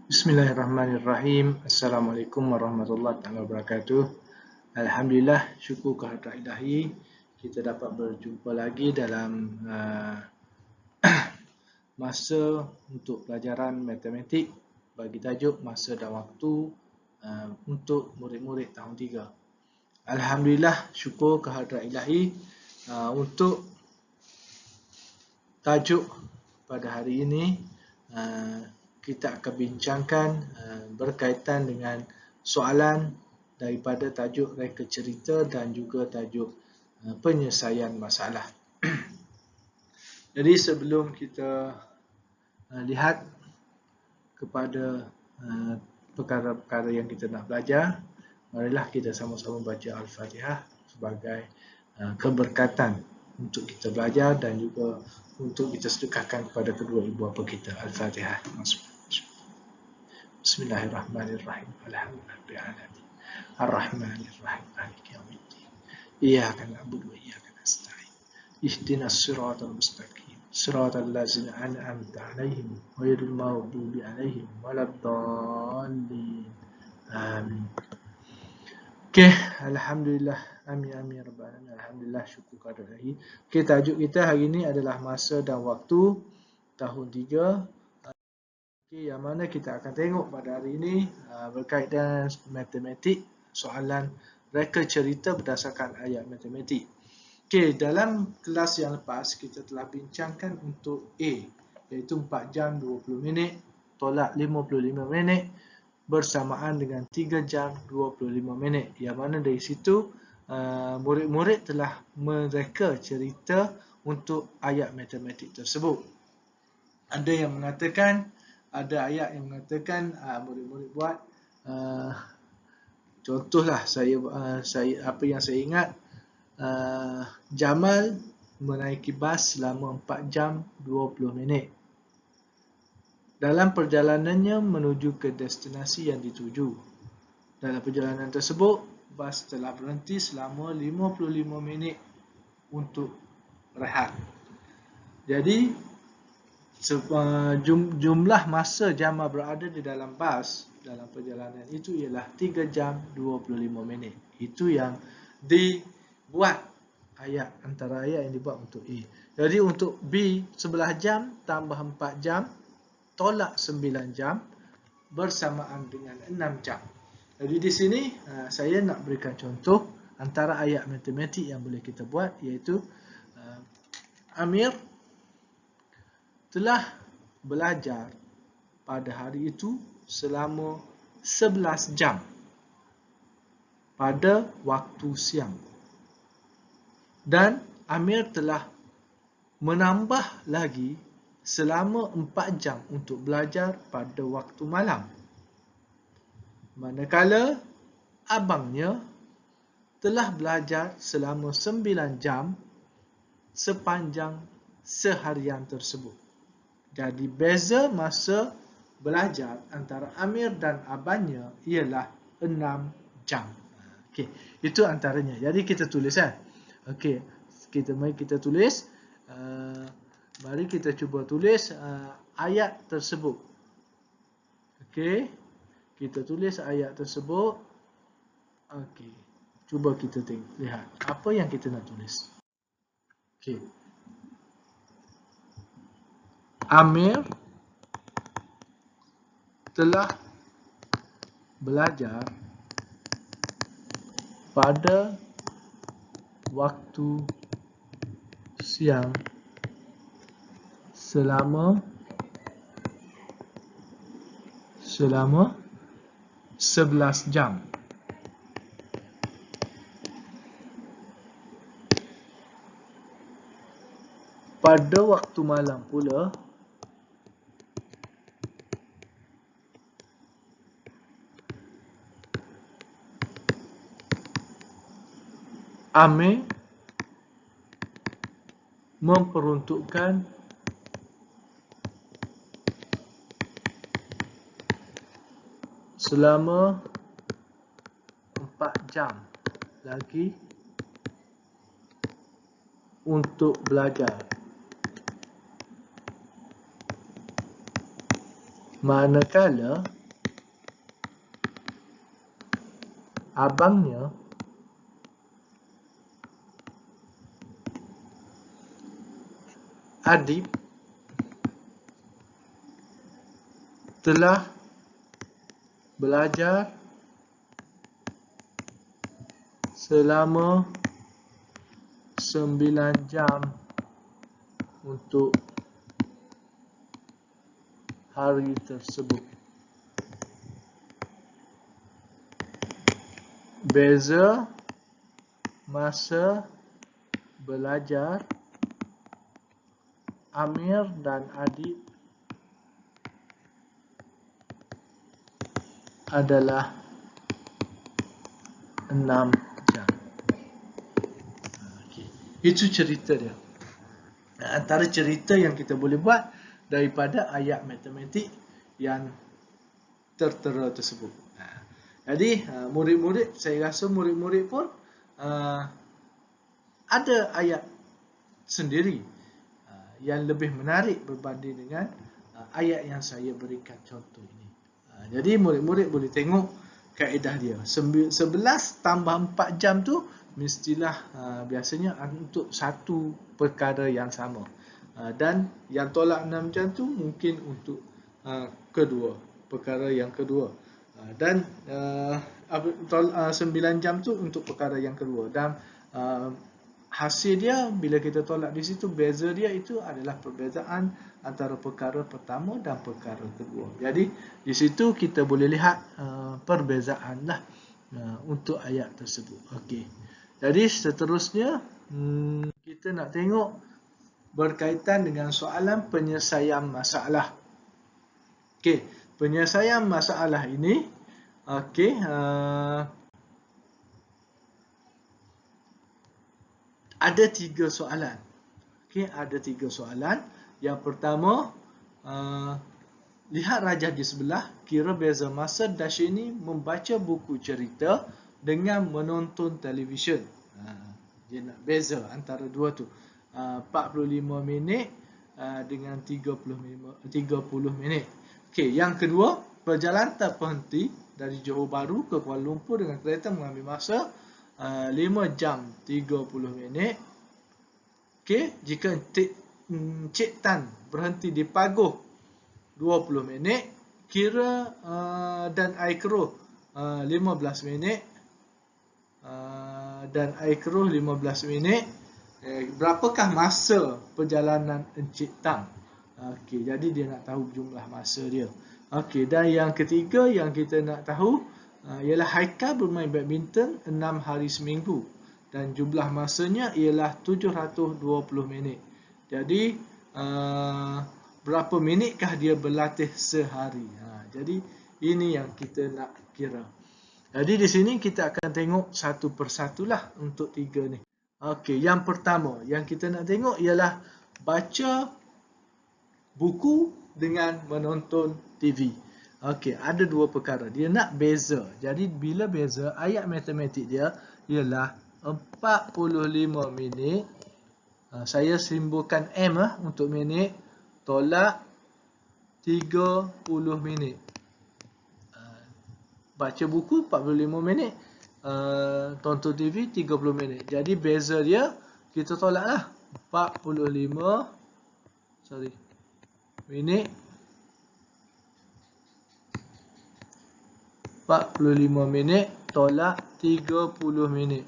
Bismillahirrahmanirrahim. Assalamualaikum warahmatullahi wabarakatuh. Alhamdulillah, syukur kehadrat Ilahi, kita dapat berjumpa lagi dalam masa untuk pelajaran matematik bagi tajuk masa dan waktu untuk murid-murid tahun 3. Alhamdulillah, syukur kehadrat Ilahi untuk tajuk pada hari ini kita akan bincangkan berkaitan dengan soalan daripada tajuk reka cerita dan juga tajuk penyelesaian masalah. Jadi sebelum kita lihat kepada perkara-perkara yang kita nak belajar, marilah kita sama-sama baca Al-Fatihah sebagai keberkatan untuk kita belajar dan juga untuk kita sedekahkan kepada kedua ibu bapa kita. Al-Fatihah. Bismillahirrahmanirrahim. Alhamdulillahirrahmanirrahim. Ar-Rahmanirrahim. Maliki yaumiddin. Iyyaka na'budu wa iyyaka nasta'in. Ihdinas siratal mustaqim. Siratal ladzina an'amta 'alaihim ghairil maghdubi 'alaihim waladdallin. Amin. Okey, alhamdulillah. Amin amin rabbal alamin. Alhamdulillah, syukur kepada Allah. Okey, tajuk kita hari ini adalah masa dan waktu tahun 3. Okey, yang mana kita akan tengok pada hari ini berkaitan matematik, soalan reka cerita berdasarkan ayat matematik. Okey, dalam kelas yang lepas kita telah bincangkan untuk A, iaitu 4 jam 20 minit tolak 55 minit bersamaan dengan 3 jam 25 minit. Yang mana dari situ murid-murid telah mereka cerita untuk ayat matematik tersebut. Ada yang mengatakan, ada ayat yang mengatakan murid-murid buat contohlah saya apa yang saya ingat, Jamal menaiki bas selama 4 jam 20 minit. Dalam perjalanannya menuju ke destinasi yang dituju. Dalam perjalanan tersebut, bas telah berhenti selama 55 minit untuk rehat. Jadi jumlah masa Jamal berada di dalam bas dalam perjalanan itu ialah 3 jam 25 minit. Itu yang dibuat antara ayat yang dibuat untuk A. Jadi untuk B, 11 jam tambah 4 jam tolak 9 jam bersamaan dengan 6 jam. Jadi di sini saya nak berikan contoh antara ayat matematik yang boleh kita buat, iaitu Amir telah belajar pada hari itu selama 11 jam pada waktu siang. Dan Amir telah menambah lagi selama 4 jam untuk belajar pada waktu malam. Manakala abangnya telah belajar selama 9 jam sepanjang seharian tersebut. Jadi beza masa belajar antara Amir dan abangnya ialah 6 jam. Okey, itu antaranya. Jadi kita tulis Okey, mari kita tulis. Mari kita cuba tulis ayat tersebut. Okey, kita tulis ayat tersebut. Okey, cuba kita lihat apa yang kita nak tulis. Okey. Amir telah belajar pada waktu siang selama 11 jam. Pada waktu malam pula Amir memperuntukkan selama 4 jam lagi untuk belajar. Manakala abangnya Adib telah belajar selama 9 jam untuk hari tersebut. Beza masa belajar Amir dan Adib adalah 6 jam. Okay. Itu cerita dia. Antara cerita yang kita boleh buat daripada ayat matematik yang tertera tersebut. Jadi murid-murid, saya rasa murid-murid pun ada ayat sendiri yang lebih menarik berbanding dengan ayat yang saya berikan contoh ini. Jadi murid-murid boleh tengok kaedah dia. 11 tambah 4 jam tu mestilah biasanya untuk satu perkara yang sama. Dan yang tolak 6 jam tu mungkin untuk kedua, perkara yang kedua. Dan 9 jam tu untuk perkara yang kedua. Dan hasil dia bila kita tolak di situ, beza dia itu adalah perbezaan antara perkara pertama dan perkara kedua. Jadi di situ kita boleh lihat perbezaan lah untuk ayat tersebut. Okey. Jadi seterusnya kita nak tengok berkaitan dengan soalan penyelesaian masalah. Okey, penyelesaian masalah ini okey, ada 3 soalan. Okey, ada 3 soalan. Yang pertama, lihat rajah di sebelah, kira beza masa Darshini membaca buku cerita dengan menonton televisyen. Dia nak beza antara dua tu. 45 minit dengan 30 minit. Okey, yang kedua, perjalanan tak berhenti dari Johor Bahru ke Kuala Lumpur dengan kereta mengambil masa 5 jam 30 minit. Okey, jika Cik Tan berhenti di Pagoh 20 minit, kira dan Aikro 15 minit dan Aikro 15 minit. Berapakah masa perjalanan Encik Tan? Okey, jadi dia nak tahu jumlah masa dia. Okey, dan yang ketiga yang kita nak tahu ialah Haikal bermain badminton 6 hari seminggu dan jumlah masanya ialah 720 minit. Jadi berapa minitkah dia berlatih sehari? Jadi ini yang kita nak kira. Jadi di sini kita akan tengok satu persatulah untuk 3 ni. Okey, yang pertama yang kita nak tengok ialah baca buku dengan menonton TV. Okey, ada 2 perkara. Dia nak beza. Jadi bila beza, ayat matematik dia ialah 45 minit. Saya simbolkan M untuk minit, tolak 30 minit. Baca buku 45 minit. Tonton TV 30 minit. Jadi beza dia kita tolaklah 45 minit 45 minit tolak 30 minit.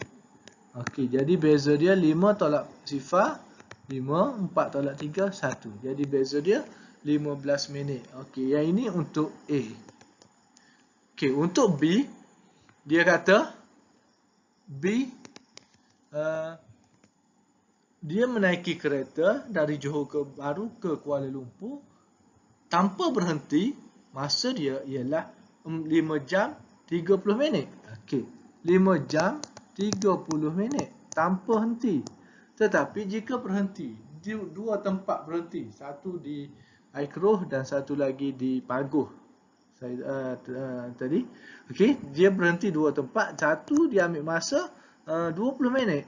Okey, jadi beza dia 5 tolak sifar 5, 4 tolak 3 1. Jadi beza dia 15 minit. Okey, yang ini untuk A. Okey, untuk B dia kata B dia menaiki kereta dari Johor Bahru ke Kuala Lumpur tanpa berhenti. Masa dia ialah 5 jam 30 minit. Okey, 5 jam 30 minit tanpa henti. Tetapi jika berhenti, di 2 tempat berhenti, satu di Aikroh dan satu lagi di Pagoh. Tadi, okey, dia berhenti 2 tempat, satu dia ambil masa 20 minit.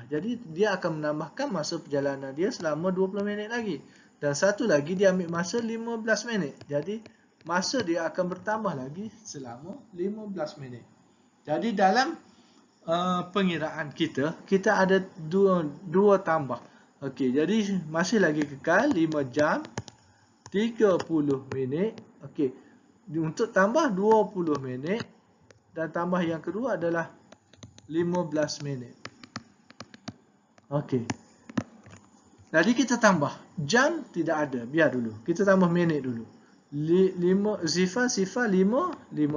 Jadi dia akan menambahkan masa perjalanan dia selama 20 minit lagi. Dan satu lagi dia ambil masa 15 minit. Jadi masa dia akan bertambah lagi selama 15 minit. Jadi dalam pengiraan kita ada dua tambah. Okey, jadi masih lagi kekal 5 jam 30 minit. Okey, untuk tambah 20 minit dan tambah yang kedua adalah 15 minit. Okey. Jadi kita tambah jam tidak ada, biar dulu. Kita tambah minit dulu. 5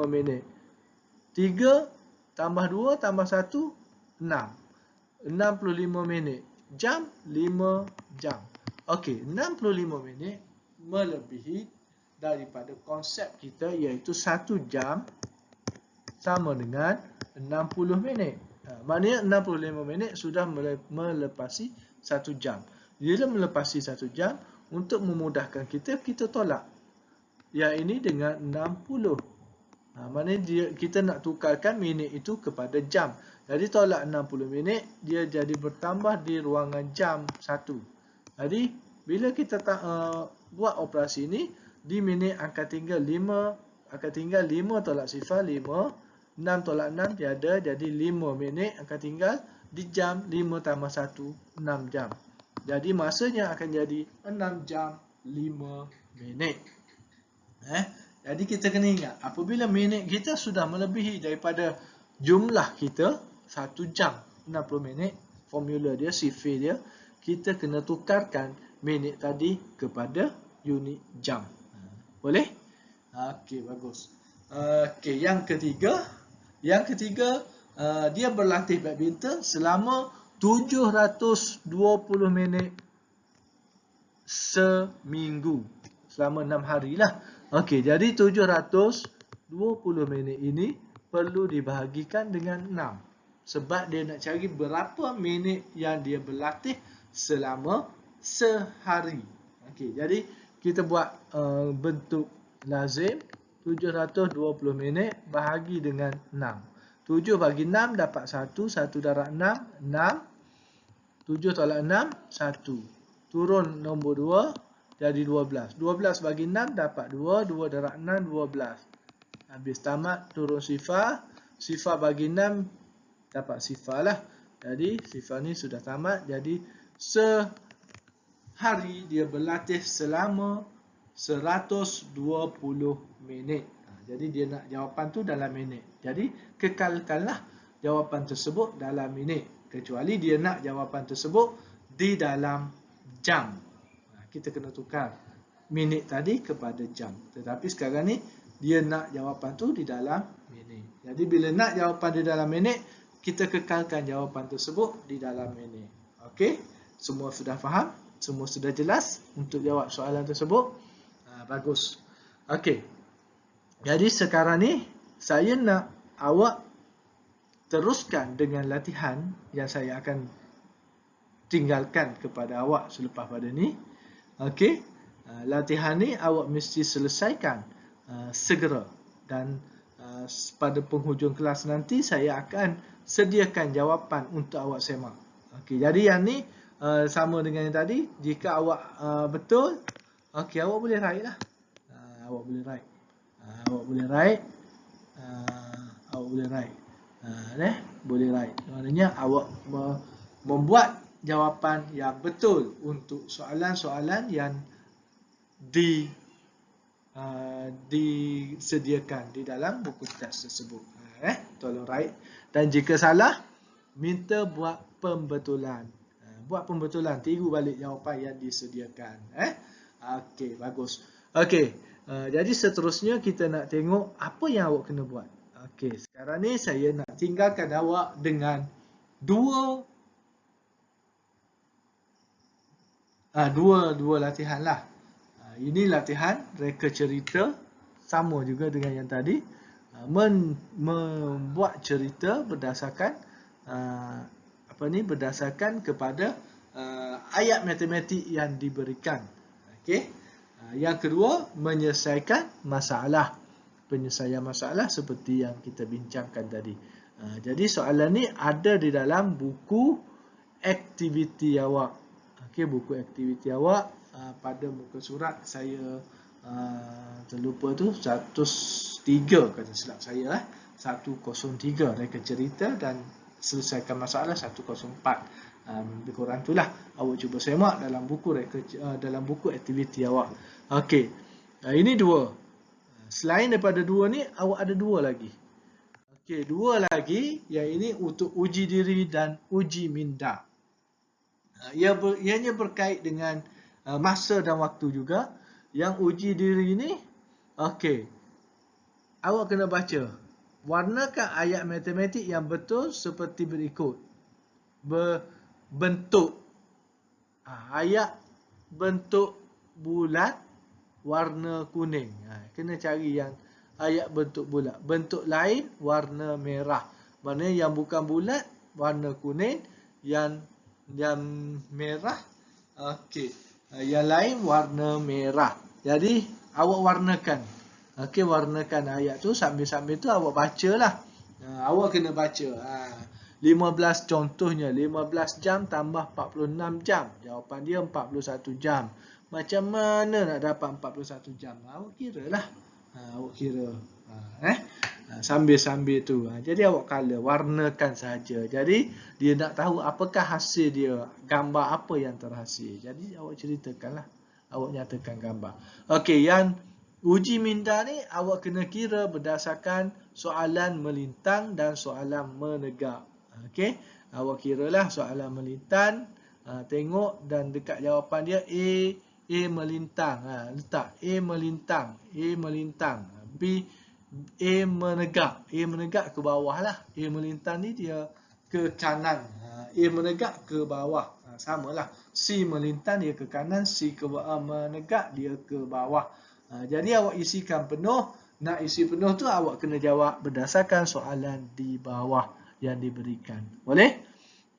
minit. 3 tambah 2 tambah 1 6. 65 minit. Jam 5 jam. Okey, 65 minit melebihi daripada konsep kita, iaitu 1 jam sama dengan 60 minit. Maknanya 65 minit sudah melepasi 1 jam. Bila melepasi 1 jam, untuk memudahkan kita tolak yang ini dengan 60. Maknanya kita nak tukarkan minit itu kepada jam. Jadi tolak 60 minit, dia jadi bertambah di ruangan jam 1. Jadi bila kita buat operasi ini, di minit akan tinggal 5 tolak 0, 5. 6 tolak 6 tiada, jadi 5 minit akan tinggal di jam. 5 tambah 1, 6 jam. Jadi masanya akan jadi 6 jam 5 minit. Jadi kita kena ingat, apabila minit kita sudah melebihi daripada jumlah kita 1 jam 60 minit, formula dia, sifir dia, kita kena tukarkan minit tadi kepada unit jam. Boleh? Okey, bagus. Okey, yang ketiga, dia berlatih badminton selama 720 minit seminggu. Selama 6 hari lah. Okey, jadi 720 minit ini perlu dibahagikan dengan 6. Sebab dia nak cari berapa minit yang dia berlatih selama sehari. Okey, jadi kita buat bentuk lazim. 720 minit bahagi dengan 6. 7 bagi 6 dapat 1. 1 darab 6, 6. 7 tolak 6, 1. Turun nombor 2, jadi 12. 12 bagi 6 dapat 2. 2 darab 6, 12. Habis tamat, turun sifar. Sifar bagi 6 dapat sifar lah. Jadi sifar ni sudah tamat. Jadi sehari dia berlatih selama 120 minit. Jadi dia nak jawapan tu dalam minit. Jadi kekalkanlah jawapan tersebut dalam minit. Kecuali dia nak jawapan tersebut di dalam jam. Kita kena tukar minit tadi kepada jam. Tetapi sekarang ni dia nak jawapan tu di dalam minit. Jadi bila nak jawapan di dalam minit, kita kekalkan jawapan tersebut di dalam minit. Okey? Semua sudah faham? Semua sudah jelas untuk jawab soalan tersebut? Bagus. Okey. Jadi sekarang ni saya nak awak teruskan dengan latihan yang saya akan tinggalkan kepada awak selepas pada ni. Okey. Latihan ni awak mesti selesaikan segera, dan pada penghujung kelas nanti saya akan sediakan jawapan untuk awak semak. Okey. Jadi yang ni sama dengan yang tadi. Jika awak betul, okey, awak boleh write lah. Awak boleh write. Boleh write. Maknanya awak membuat jawapan yang betul untuk soalan-soalan yang disediakan di dalam buku teks tersebut. Tolong write. Dan jika salah, minta buat pembetulan. Buat pembetulan, tiru balik jawapan yang disediakan. Okey, bagus. Okey, jadi seterusnya kita nak tengok apa yang awak kena buat. Okey, sekarang ni saya nak tinggalkan awak dengan dua latihan lah. Ini latihan reka cerita, sama juga dengan yang tadi. Membuat cerita berdasarkan berdasarkan kepada ayat matematik yang diberikan. Okey. Yang kedua, menyelesaikan masalah. Penyelesaian masalah seperti yang kita bincangkan tadi. Jadi soalan ni ada di dalam buku aktiviti awak. Okey, buku aktiviti awak pada muka surat saya terlupa tu 103 kata silap saya. 103 reka cerita dan selesaikan masalah 104. Lebih kurang itulah. Awak cuba semak dalam buku dalam buku aktiviti awak. Okey. Ini 2. Selain daripada 2 ni, awak ada 2 lagi. Okey, 2 lagi yang ini untuk uji diri dan uji minda. Ianya berkait dengan masa dan waktu juga. Yang uji diri ni, okey, awak kena baca. Warnakan ayat matematik yang betul seperti berikut. Bentuk ayat bentuk bulat warna kuning. Kena cari yang ayat bentuk bulat. Bentuk lain warna merah. Maknanya yang bukan bulat warna kuning, yang merah, okey, yang lain warna merah. Jadi awak warnakan. Okey, warnakan ayat tu, sambil-sambil tu awak bacalah. Awak kena baca. 15 contohnya, 15 jam tambah 46 jam. Jawapan dia 41 jam. Macam mana nak dapat 41 jam? Awak kira lah. Awak kira. Sambil-sambil tu. Jadi awak color, warnakan saja. Jadi dia nak tahu apakah hasil dia, gambar apa yang terhasil. Jadi awak ceritakanlah. Awak nyatakan gambar. Okey, yang uji minda ni awak kena kira berdasarkan soalan melintang dan soalan menegak. Okey, awak kiralah soalan melintang, tengok dan dekat jawapan dia A melintang. Letak A melintang, B A menegak ke bawah lah. A melintang ni dia ke kanan, A menegak ke bawah. Samalah. C melintang dia ke kanan, C menegak dia ke bawah. Jadi awak isikan penuh. Nak isi penuh tu awak kena jawab berdasarkan soalan di bawah yang diberikan. Boleh?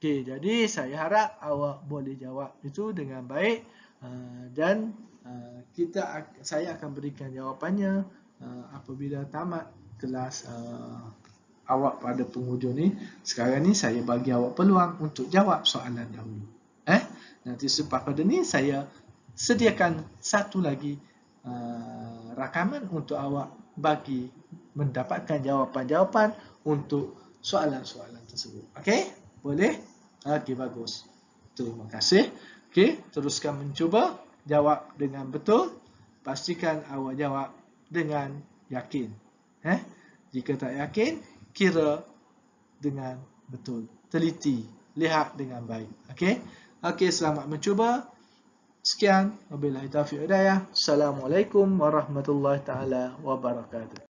Okey, jadi saya harap awak boleh jawab itu dengan baik, dan saya akan berikan jawapannya apabila tamat kelas awak pada penghujung ni. Sekarang ni saya bagi awak peluang untuk jawab soalan dahulu. Nanti selepas pada ni saya sediakan satu lagi rakaman untuk awak bagi mendapatkan jawapan-jawapan untuk soalan-soalan tersebut. Okey? Boleh? Okey, bagus. Terima kasih. Okey, teruskan mencuba. Jawab dengan betul. Pastikan awak jawab dengan yakin. Jika tak yakin, kira dengan betul. Teliti. Lihat dengan baik. Okey? Okey, selamat mencuba. Sekian. Wabillahi taufiq hidayah. Assalamualaikum warahmatullahi taala wabarakatuh.